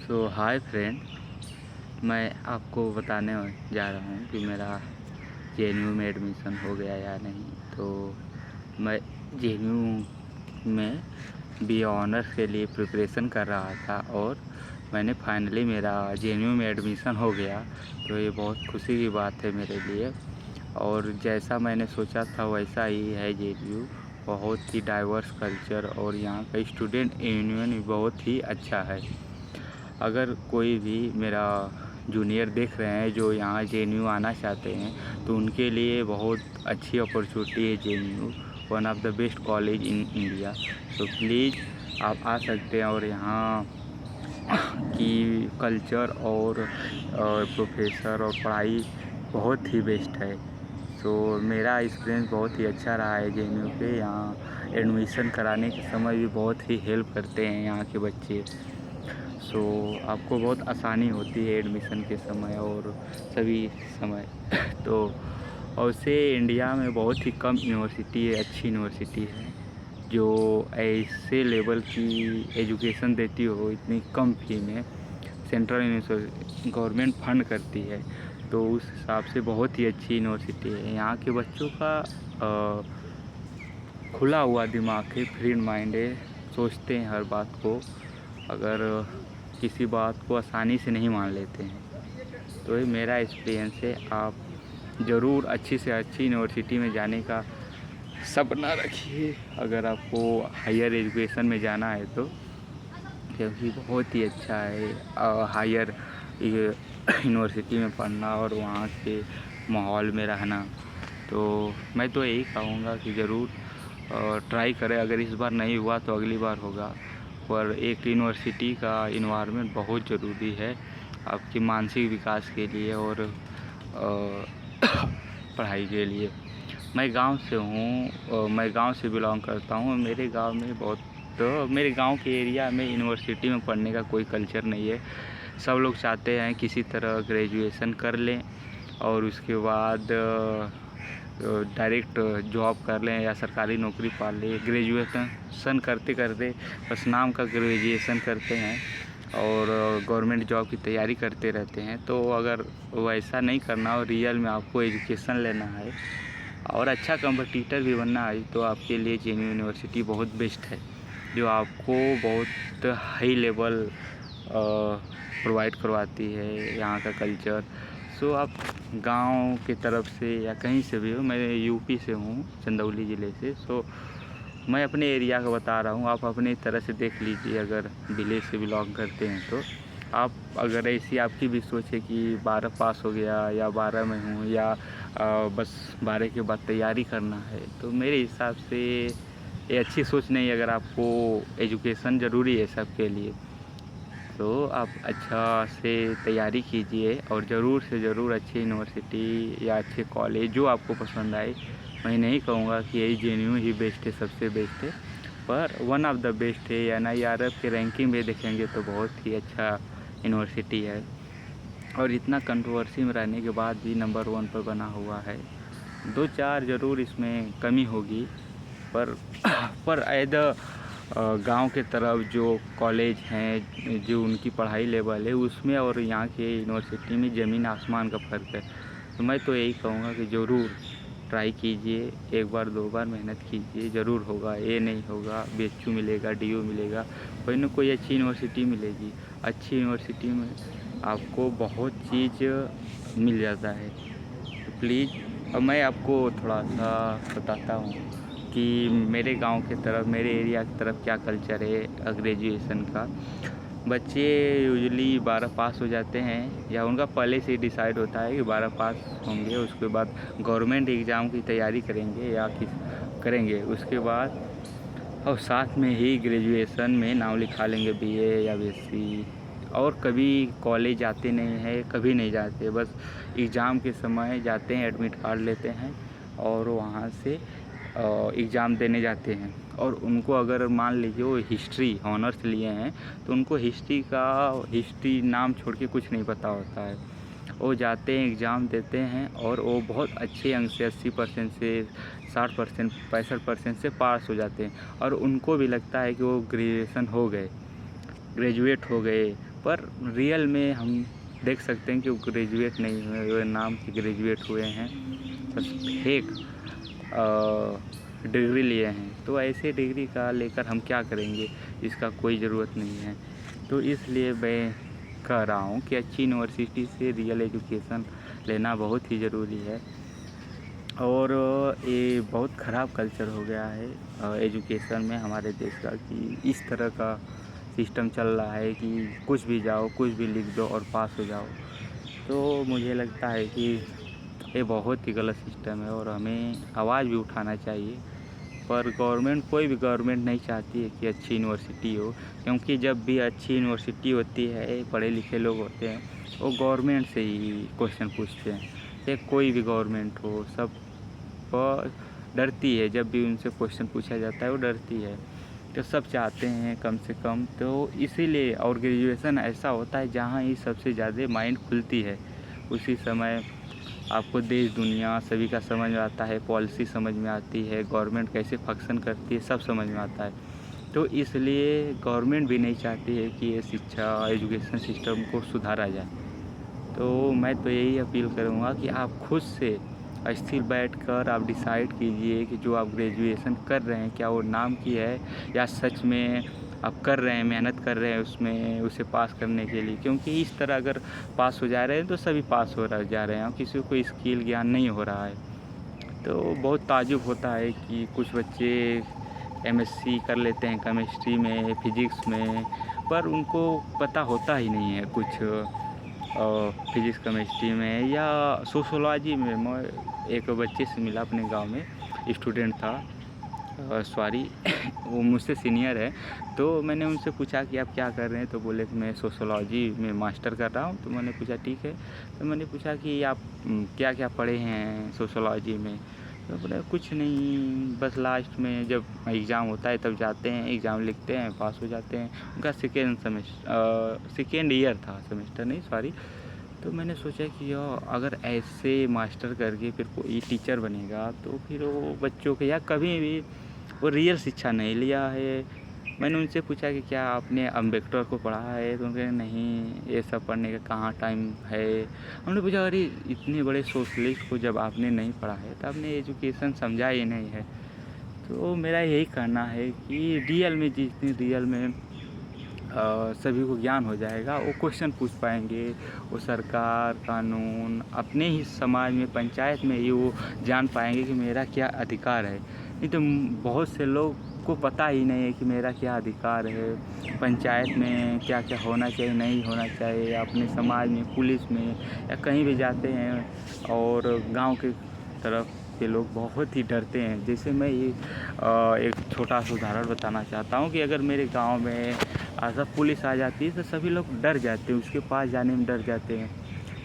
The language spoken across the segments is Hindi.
हाय फ्रेंड, मैं आपको बताने जा रहा हूँ कि मेरा JNU में एडमिशन हो गया या नहीं। तो मैं JNU में BA ऑनर्स के लिए प्रिपरेशन कर रहा था और मैंने फाइनली मेरा JNU में एडमिशन हो गया। तो ये बहुत खुशी की बात है मेरे लिए। और जैसा मैंने सोचा था वैसा ही है JNU। बहुत ही डाइवर्स कल्चर और यहाँ का स्टूडेंट यूनियन भी बहुत ही अच्छा है। अगर कोई भी मेरा जूनियर देख रहे हैं जो यहाँ JNU आना चाहते हैं तो उनके लिए बहुत अच्छी अपॉर्चुनिटी है। JNU one of the best college in India. तो प्लीज़ आप आ सकते हैं और यहाँ की कल्चर और प्रोफेसर और पढ़ाई बहुत ही बेस्ट है। तो मेरा एक्सपीरियंस बहुत ही अच्छा रहा है JNU पे। यहाँ एडमिशन कराने के समय भी बहुत ही हेल्प करते हैं यहाँ के बच्चे। आपको बहुत आसानी होती है एडमिशन के समय और सभी समय। तो और से इंडिया में बहुत ही कम यूनिवर्सिटी है, अच्छी यूनिवर्सिटी है जो ऐसे लेवल की एजुकेशन देती हो इतनी कम फी में। सेंट्रल गवर्नमेंट फंड करती है, तो उस हिसाब से बहुत ही अच्छी यूनिवर्सिटी है। यहाँ के बच्चों का खुला हुआ दिमाग है, फ्री माइंड है, सोचते हैं हर बात को, अगर किसी बात को आसानी से नहीं मान लेते हैं। तो ये मेरा एक्सपीरियंस है। आप ज़रूर अच्छी से अच्छी यूनिवर्सिटी में जाने का सपना रखिए अगर आपको हायर एजुकेशन में जाना है तो, क्योंकि बहुत ही अच्छा है हायर यूनिवर्सिटी में पढ़ना और वहाँ के माहौल में रहना। तो मैं तो यही कहूँगा कि ज़रूर ट्राई करें। अगर इस बार नहीं हुआ तो अगली बार होगा। पर एक यूनिवर्सिटी का इन्वायरमेंट बहुत ज़रूरी है आपके मानसिक विकास के लिए और पढ़ाई के लिए। मैं गांव से हूँ, मैं गांव से बिलोंग करता हूँ। मेरे गांव में मेरे गांव के एरिया में यूनिवर्सिटी में पढ़ने का कोई कल्चर नहीं है। सब लोग चाहते हैं किसी तरह ग्रेजुएशन कर लें और उसके बाद डायरेक्ट जॉब कर लें या सरकारी नौकरी पा लें। ग्रेजुएशन करते करते बस नाम का ग्रेजुएशन करते हैं और गवर्नमेंट जॉब की तैयारी करते रहते हैं। तो अगर वैसा नहीं करना और रियल में आपको एजुकेशन लेना है और अच्छा कंपटीटर भी बनना है तो आपके लिए JNU यूनिवर्सिटी बहुत बेस्ट है, जो आपको बहुत हाई लेवल प्रोवाइड करवाती है यहाँ का कल्चर। आप गांव की तरफ से या कहीं से भी हो, मैं यूपी से हूँ, चंदौली ज़िले से। मैं अपने एरिया का बता रहा हूँ, आप अपनी तरह से देख लीजिए। अगर विलेज से बिलोंग करते हैं तो आप, अगर ऐसी आपकी भी सोच है कि 12 पास हो गया या 12 में हूँ या बस 12 के बाद तैयारी करना है, तो मेरे हिसाब से ये अच्छी सोच नहीं है। अगर आपको एजुकेशन ज़रूरी है सबके लिए तो आप अच्छा से तैयारी कीजिए और ज़रूर से ज़रूर अच्छी यूनिवर्सिटी या अच्छे कॉलेज जो आपको पसंद आए। मैं नहीं कहूँगा कि यही JNU ही बेस्ट है, सबसे बेस्ट है, पर वन ऑफ द बेस्ट है। NIRF के रैंकिंग में देखेंगे तो बहुत ही अच्छा यूनिवर्सिटी है और इतना कंट्रोवर्सी में रहने के बाद भी नंबर 1 पर बना हुआ है। 2-4 ज़रूर इसमें कमी होगी, पर एज गांव के तरफ जो कॉलेज हैं, जो उनकी पढ़ाई लेवल है उसमें और यहाँ के यूनिवर्सिटी में ज़मीन आसमान का फ़र्क है। तो मैं तो यही कहूँगा कि ज़रूर ट्राई कीजिए, एक बार 2 बार मेहनत कीजिए, ज़रूर होगा। ये नहीं होगा BHU मिलेगा, DU मिलेगा, कोई ना कोई अच्छी यूनिवर्सिटी मिलेगी। अच्छी यूनिवर्सिटी में आपको बहुत चीज़ मिल जाता है। तो प्लीज़, अब मैं आपको थोड़ा सा बताता हूँ कि मेरे गांव के तरफ, मेरे एरिया की तरफ क्या कल्चर है ग्रेजुएशन का। बच्चे यूजुअली 12 पास हो जाते हैं या उनका पहले से ही डिसाइड होता है कि 12 पास होंगे, उसके बाद गवर्नमेंट एग्ज़ाम की तैयारी करेंगे या करेंगे, उसके बाद और साथ में ही ग्रेजुएशन में नाम लिखा लेंगे BA या BSc। और कभी कॉलेज जाते नहीं हैं, कभी नहीं जाते, बस एग्ज़ाम के समय जाते हैं, एडमिट कार्ड लेते हैं और वहाँ से एग्ज़ाम देने जाते हैं। और उनको अगर मान लीजिए वो हिस्ट्री ऑनर्स लिए हैं तो उनको हिस्ट्री नाम छोड़ के कुछ नहीं पता होता है। वो जाते हैं, एग्ज़ाम देते हैं और वो बहुत अच्छे अंक से 80% से 60% 65% से पास हो जाते हैं और उनको भी लगता है कि वो ग्रेजुएट हो गए, पर रियल में हम देख सकते हैं कि वो ग्रेजुएट नहीं हुए, वो नाम के ग्रेजुएट हुए हैं, बस फेक डिग्री लिए हैं। तो ऐसे डिग्री का लेकर हम क्या करेंगे, इसका कोई ज़रूरत नहीं है। तो इसलिए मैं कह रहा हूँ कि अच्छी यूनिवर्सिटी से रियल एजुकेशन लेना बहुत ही ज़रूरी है। और ये बहुत ख़राब कल्चर हो गया है एजुकेशन में हमारे देश का, कि इस तरह का सिस्टम चल रहा है कि कुछ भी जाओ, कुछ भी लिख दो और पास हो जाओ। तो मुझे लगता है कि ये बहुत ही गलत सिस्टम है और हमें आवाज़ भी उठाना चाहिए। पर गवर्नमेंट, कोई भी गवर्नमेंट नहीं चाहती है कि अच्छी यूनिवर्सिटी हो, क्योंकि जब भी अच्छी यूनिवर्सिटी होती है, पढ़े लिखे लोग होते हैं, वो गवर्नमेंट से ही क्वेश्चन पूछते हैं। चाहे कोई भी गवर्नमेंट हो, सब डरती है। जब भी उनसे क्वेश्चन पूछा जाता है वो डरती है। तो सब चाहते हैं कम से कम, तो इसीलिए। और ग्रेजुएशन ऐसा होता है जहाँ ही सबसे ज़्यादा माइंड खुलती है। उसी समय आपको देश दुनिया सभी का समझ में आता है, पॉलिसी समझ में आती है, गवर्नमेंट कैसे फंक्शन करती है, सब समझ में आता है। तो इसलिए गवर्नमेंट भी नहीं चाहती है कि ये शिक्षा एजुकेशन सिस्टम को सुधारा जाए। तो मैं तो यही अपील करूँगा कि आप खुद से स्थिर बैठकर आप डिसाइड कीजिए कि जो आप ग्रेजुएशन कर रहे हैं, क्या वो नाम की है या सच में आप कर रहे हैं, मेहनत कर रहे हैं उसमें, उसे पास करने के लिए। क्योंकि इस तरह अगर पास हो जा रहे हैं तो सभी पास हो जा रहे हैं और किसी को स्किल ज्ञान नहीं हो रहा है। तो बहुत ताज्जुब होता है कि कुछ बच्चे एमएससी कर लेते हैं केमिस्ट्री में, फिजिक्स में, पर उनको पता होता ही नहीं है कुछ फिजिक्स केमिस्ट्री में या सोशोलॉजी में। मैं एक बच्चे से मिला अपने गांव में, स्टूडेंट था, सॉरी वो मुझसे सीनियर है। तो मैंने उनसे पूछा कि आप क्या कर रहे हैं, तो बोले कि मैं सोशोलॉजी में मास्टर कर रहा हूँ। तो मैंने पूछा ठीक है। तो मैंने पूछा कि आप क्या क्या पढ़े हैं सोशोलॉजी में। तो बोले कुछ नहीं, बस लास्ट में जब एग्ज़ाम होता है तब जाते हैं, एग्ज़ाम लिखते हैं, पास हो जाते हैं। उनका सेकेंड ईयर था, सेमेस्टर नहीं सॉरी। तो मैंने सोचा कि अगर ऐसे मास्टर करके फिर कोई टीचर बनेगा तो फिर वो बच्चों के, या कभी भी वो रियल शिक्षा नहीं लिया है। मैंने उनसे पूछा कि क्या आपने अम्बेडकर को पढ़ा है, तो उन्होंने नहीं, ये सब पढ़ने का कहाँ टाइम है। हमने पूछा अरे इतने बड़े सोशलिस्ट को जब आपने नहीं पढ़ा है तो आपने एजुकेशन समझा ही नहीं है। तो मेरा यही कहना है कि रियल में, जितनी रियल में सभी को ज्ञान हो जाएगा, वो क्वेश्चन पूछ पाएंगे, वो सरकार, कानून, अपने ही समाज में, पंचायत में ही वो जान पाएंगे कि मेरा क्या अधिकार है। नहीं तो बहुत से लोग को पता ही नहीं है कि मेरा क्या अधिकार है, पंचायत में क्या क्या होना चाहिए, नहीं होना चाहिए, अपने समाज में, पुलिस में या कहीं भी जाते हैं। और गांव के तरफ के लोग बहुत ही डरते हैं। जैसे मैं ये एक छोटा सा उदाहरण बताना चाहता हूँ कि अगर मेरे गांव में ऐसा पुलिस आ जाती है तो सभी लोग डर जाते हैं, उसके पास जाने में डर जाते हैं।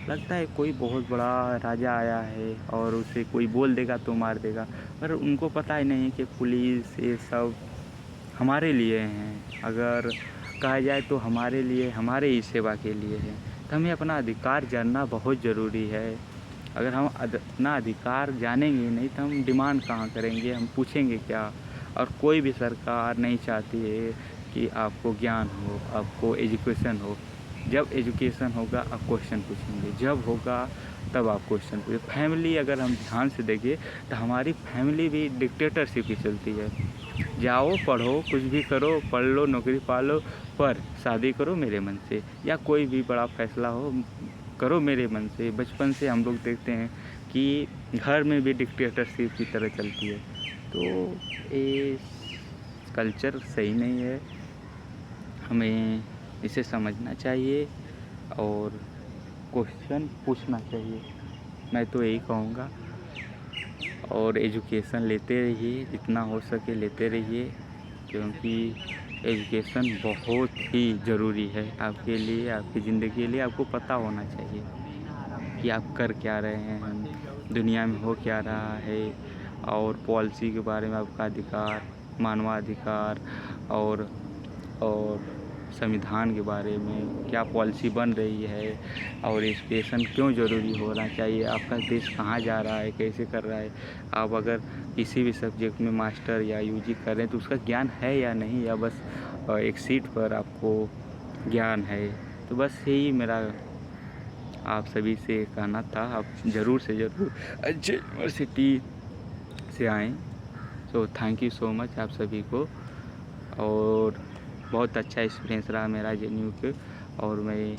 लगता है कोई बहुत बड़ा राजा आया है और उसे कोई बोल देगा तो मार देगा। पर उनको पता ही नहीं कि पुलिस ये सब हमारे लिए हैं, अगर कहा जाए तो हमारे लिए, हमारे ही सेवा के लिए है। तो हमें अपना अधिकार जानना बहुत ज़रूरी है। अगर हम अपना अधिकार जानेंगे नहीं तो हम डिमांड कहाँ करेंगे, हम पूछेंगे क्या। और कोई भी सरकार नहीं चाहती है कि आपको ज्ञान हो, आपको एजुकेशन हो। जब एजुकेशन होगा आप क्वेश्चन पूछेंगे, जब होगा तब आप क्वेश्चन पूछें। फैमिली अगर हम ध्यान से देखें तो हमारी फैमिली भी डिक्टेटरशिप की चलती है। जाओ पढ़ो, कुछ भी करो, पढ़ लो, नौकरी पालो, पर शादी करो मेरे मन से, या कोई भी बड़ा फैसला हो करो मेरे मन से। बचपन से हम लोग देखते हैं कि घर में भी डिक्टेटरशिप की तरह चलती है। तो ये कल्चर सही नहीं है, हमें इसे समझना चाहिए और क्वेश्चन पूछना चाहिए, मैं तो यही कहूँगा। और एजुकेशन लेते रहिए, जितना हो सके लेते रहिए, क्योंकि एजुकेशन बहुत ही ज़रूरी है आपके लिए, आपकी ज़िंदगी के लिए। आपको पता होना चाहिए कि आप कर क्या रहे हैं, दुनिया में हो क्या रहा है, और पॉलिसी के बारे में, आपका अधिकार, मानवाधिकार और संविधान के बारे में क्या पॉलिसी बन रही है, और एजुकेशन क्यों ज़रूरी होना चाहिए, आपका देश कहाँ जा रहा है, कैसे कर रहा है। आप अगर किसी भी सब्जेक्ट में मास्टर या यूजी कर रहे हैं तो उसका ज्ञान है या नहीं, या बस एक सीट पर आपको ज्ञान है। तो बस यही मेरा आप सभी से कहना था, आप ज़रूर से ज़रूर अच्छे यूनिवर्सिटी से आएँ। So thank you so much आप सभी को, और बहुत अच्छा एक्सपीरियंस रहा मेरा JNU पे, और मैं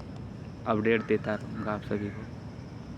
अपडेट देता रहूँगा आप सभी को।